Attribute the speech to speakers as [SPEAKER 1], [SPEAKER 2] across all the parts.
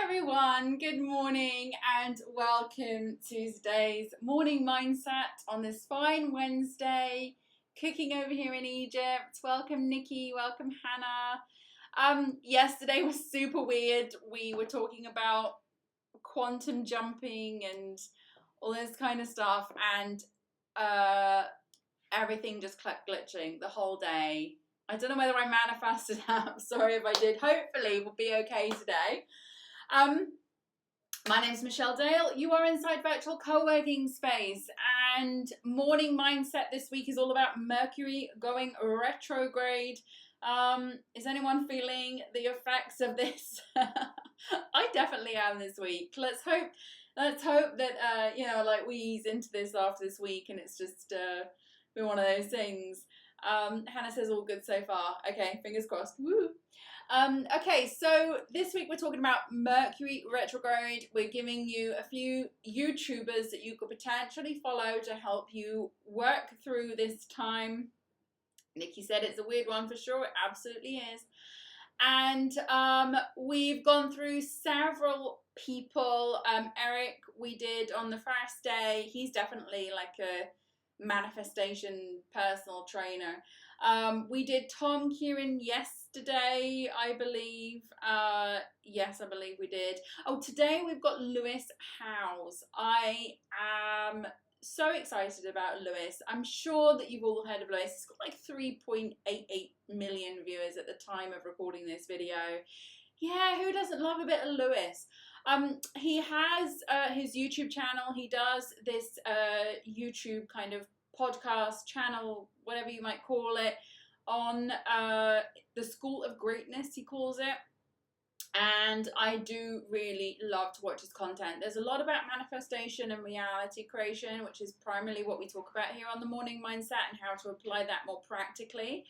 [SPEAKER 1] everyone, good morning and welcome to today's morning mindset on this fine Wednesday, cooking over here in Egypt. Welcome Nikki, welcome Hannah. Yesterday was super weird. We were talking about quantum jumping and all this kind of stuff, and everything just kept glitching the whole day. I don't know whether I manifested that. Sorry if I did. Hopefully we'll be okay today. My name is Michelle Dale. You are inside virtual co-working space, and morning mindset this week is all about Mercury going retrograde. Is anyone feeling the effects of this? I definitely am this week. Let's hope that like we ease into this after this week, and it's just been one of those things. Hannah says all good so far. Okay, fingers crossed. Woo. Okay, so this week we're talking about Mercury retrograde. We're giving you a few YouTubers that you could potentially follow to help you work through this time. Nikki said it's a weird one for sure. It absolutely is. And we've gone through several people. Eric, we did on the first day. He's definitely like a manifestation personal trainer. We did Tom Kieran yesterday, I believe. Yes, I believe we did. Oh, today we've got Lewis Howes. I am so excited about Lewis. I'm sure that you've all heard of Lewis. He's got like 3.88 million viewers at the time of recording this video. Yeah, who doesn't love a bit of Lewis? He has his YouTube channel. He does this YouTube kind of podcast channel, whatever you might call it, on the School of Greatness, he calls it. And I do really love to watch his content. There's a lot about manifestation and reality creation, which is primarily what we talk about here on the morning mindset and how to apply that more practically.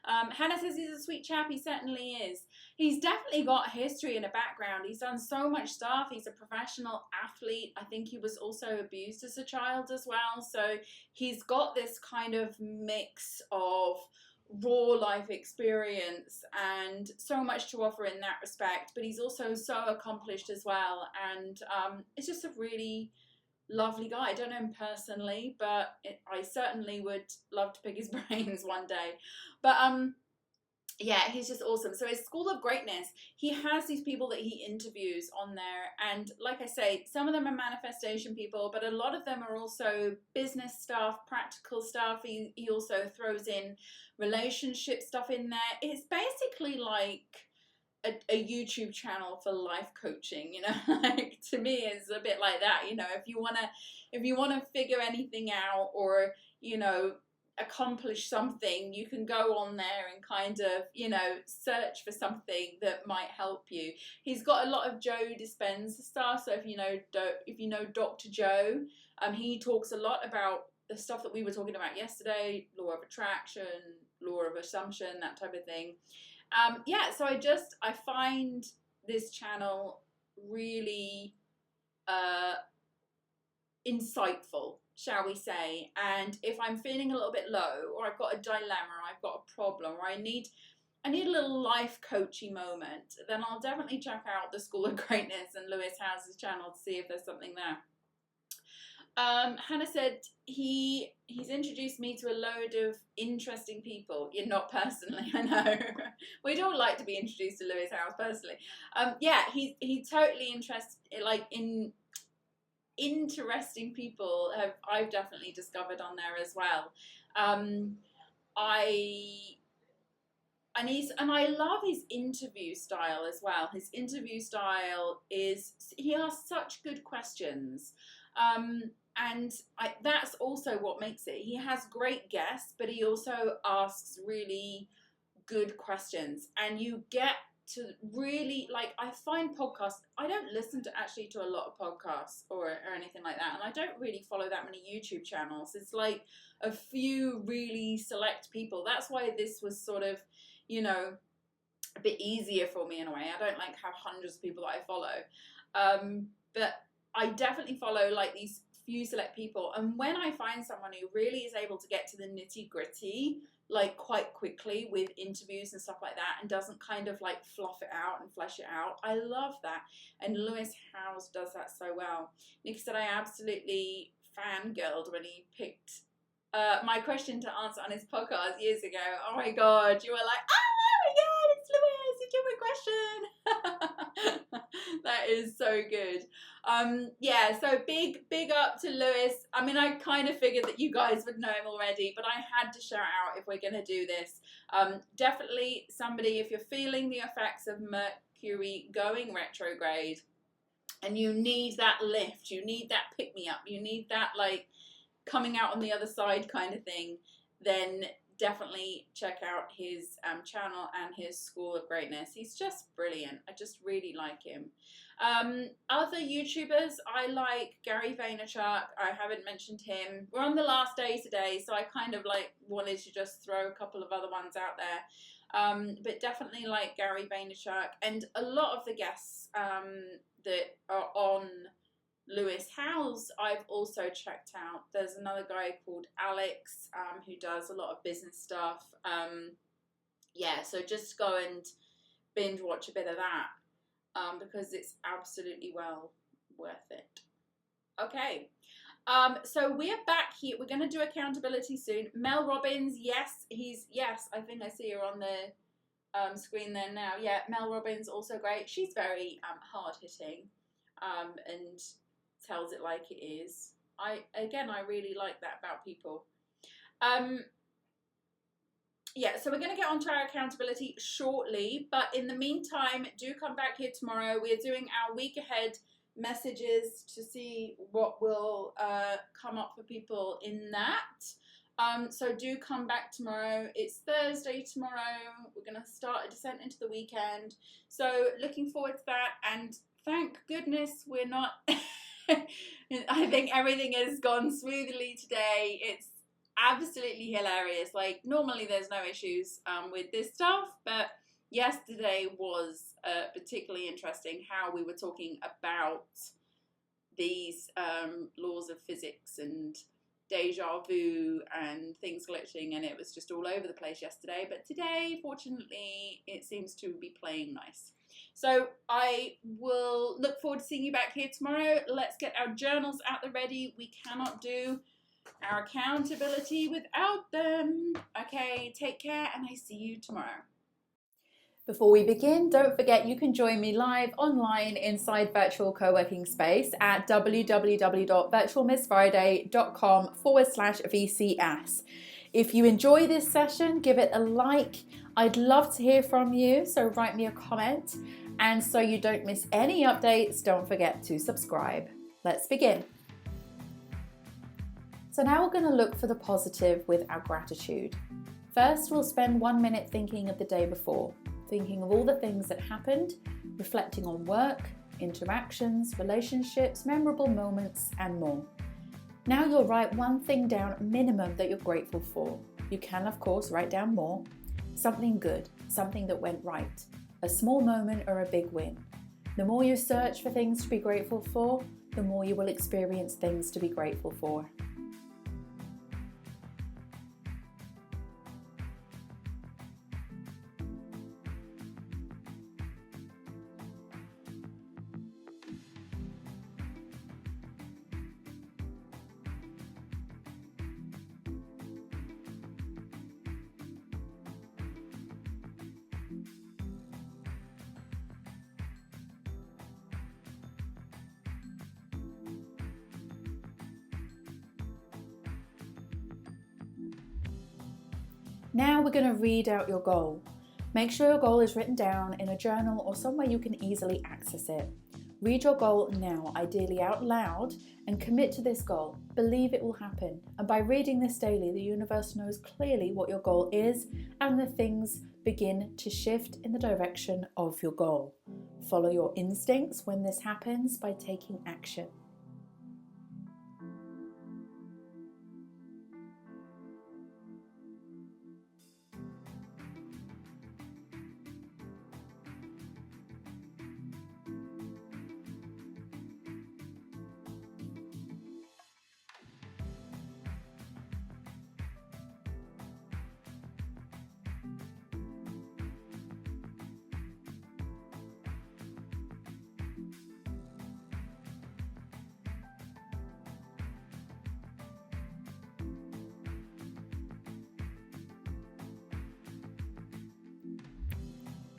[SPEAKER 1] Hannah says he's a sweet chap. He certainly is. He's definitely got history and a background. He's done so much stuff. He's a professional athlete. I think he was also abused as a child as well. So he's got this kind of mix of raw life experience and so much to offer in that respect. But he's also so accomplished as well. And it's just a really lovely guy. I don't know him personally, but I certainly would love to pick his brains one day. But yeah, he's just awesome. So his School of Greatness, he has these people that he interviews on there, and like I say, some of them are manifestation people, but a lot of them are also business stuff, practical stuff. He also throws in relationship stuff in there. It's basically like a YouTube channel for life coaching, you know. Like, to me it's a bit like that, you know. If you want to figure anything out, or, you know, accomplish something, you can go on there and kind of, you know, search for something that might help you. He's got a lot of Joe Dispenza stuff. So if you know Dr. Joe, he talks a lot about the stuff that we were talking about yesterday, law of attraction, law of assumption, that type of thing. Yeah, so I find this channel really insightful, shall we say. And if I'm feeling a little bit low, or I've got a dilemma, or I've got a problem, or I need a little life coaching moment, then I'll definitely check out the School of Greatness and Lewis Howes' channel to see if there's something there. Hannah said he's introduced me to a load of interesting people. You're not personally, I know. We'd all like to be introduced to Lewis Howes personally. Yeah, he's totally interested, like, in interesting people I've definitely discovered on there as well. I love his interview style as well. His interview style is, he asks such good questions. And that's also what makes it. He has great guests, but he also asks really good questions, and you get to really, like, I find podcasts, I don't listen to a lot of podcasts or anything like that, and I don't really follow that many YouTube channels. It's like a few really select people. That's why this was sort of, you know, a bit easier for me in a way. I don't like have hundreds of people that I follow, but I definitely follow like these few select people, and when I find someone who really is able to get to the nitty gritty, like quite quickly with interviews and stuff like that, and doesn't kind of like fluff it out and flesh it out. I love that. And Lewis Howes does that so well. Nikki said, I absolutely fangirled when he picked my question to answer on his podcast years ago. Oh my God, you were like, oh my God, it's Lewis, you did my question. That is so good. Yeah, so big up to Lewis. I mean, I kind of figured that you guys would know him already, but I had to shout out if we're going to do this. Definitely somebody, if you're feeling the effects of Mercury going retrograde and you need that lift, you need that pick-me-up, you need that like coming out on the other side kind of thing, then definitely check out his channel and his School of Greatness. He's just brilliant. I just really like him. Other YouTubers, I like Gary Vaynerchuk. I haven't mentioned him. We're on the last day today, so I kind of like wanted to just throw a couple of other ones out there. But definitely like Gary Vaynerchuk, and a lot of the guests that are on Lewis Howes I've also checked out. There's another guy called Alex who does a lot of business stuff. Yeah, so just go and binge watch a bit of that because it's absolutely well worth it. Okay, so we're back here. We're going to do accountability soon. Mel Robbins, yes, I think I see her on the screen there now. Yeah, Mel Robbins, also great. She's very hard-hitting and tells it like it is. I really like that about people. Yeah, so we're going to get onto our accountability shortly, but in the meantime, do come back here tomorrow. We're doing our week ahead messages to see what will come up for people in that. So do come back tomorrow. It's Thursday tomorrow. We're going to start a descent into the weekend. So looking forward to that, and thank goodness we're not... I think everything has gone smoothly today. It's absolutely hilarious. Like, normally there's no issues with this stuff, but yesterday was particularly interesting how we were talking about these laws of physics and deja vu and things glitching, and it was just all over the place yesterday. But today, fortunately, it seems to be playing nice. So I will look forward to seeing you back here tomorrow. Let's get our journals out the ready. We cannot do our accountability without them. Okay, take care, and I see you tomorrow. Before we begin, don't forget you can join me live online inside Virtual Co-working Space at www.virtualmissfriday.com/VCS. If you enjoy this session, give it a like. I'd love to hear from you, so write me a comment. And so you don't miss any updates, don't forget to subscribe. Let's begin. So now we're going to look for the positive with our gratitude. First, we'll spend 1 minute thinking of the day before, thinking of all the things that happened, reflecting on work, interactions, relationships, memorable moments, and more. Now you'll write one thing down minimum that you're grateful for. You can, of course, write down more. Something good, something that went right, a small moment or a big win. The more you search for things to be grateful for, the more you will experience things to be grateful for. Now we're going to read out your goal. Make sure your goal is written down in a journal or somewhere you can easily access it. Read your goal now, ideally out loud, and commit to this goal. Believe it will happen. And by reading this daily, the universe knows clearly what your goal is, and the things begin to shift in the direction of your goal. Follow your instincts when this happens by taking action.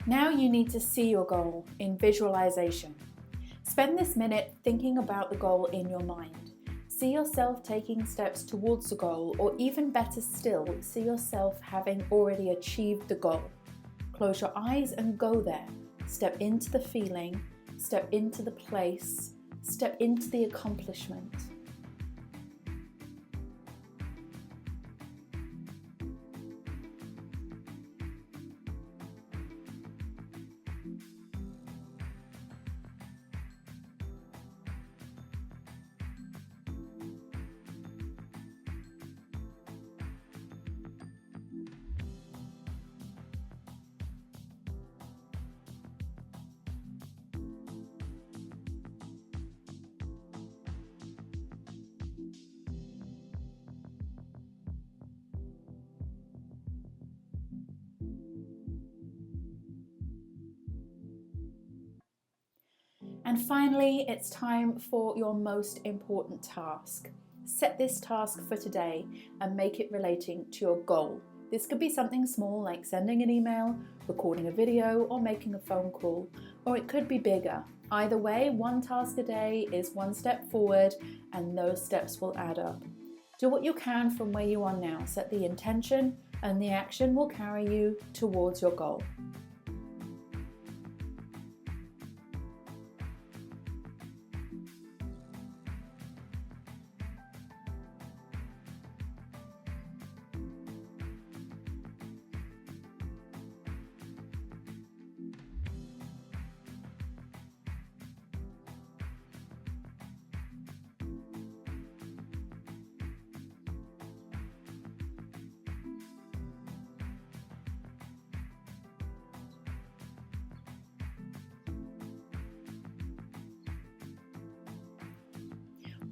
[SPEAKER 1] Now you need to see your goal in visualization. Spend this minute thinking about the goal in your mind. See yourself taking steps towards the goal, or even better still, see yourself having already achieved the goal. Close your eyes and go there. Step into the feeling, step into the place, step into the accomplishment. And finally, it's time for your most important task. Set this task for today and make it relating to your goal. This could be something small like sending an email, recording a video, or making a phone call, or it could be bigger. Either way, one task a day is one step forward, and those steps will add up. Do what you can from where you are now. Set the intention, and the action will carry you towards your goal.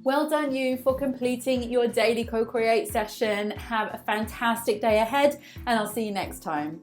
[SPEAKER 1] Well done you for completing your daily co-create session. Have a fantastic day ahead, and I'll see you next time.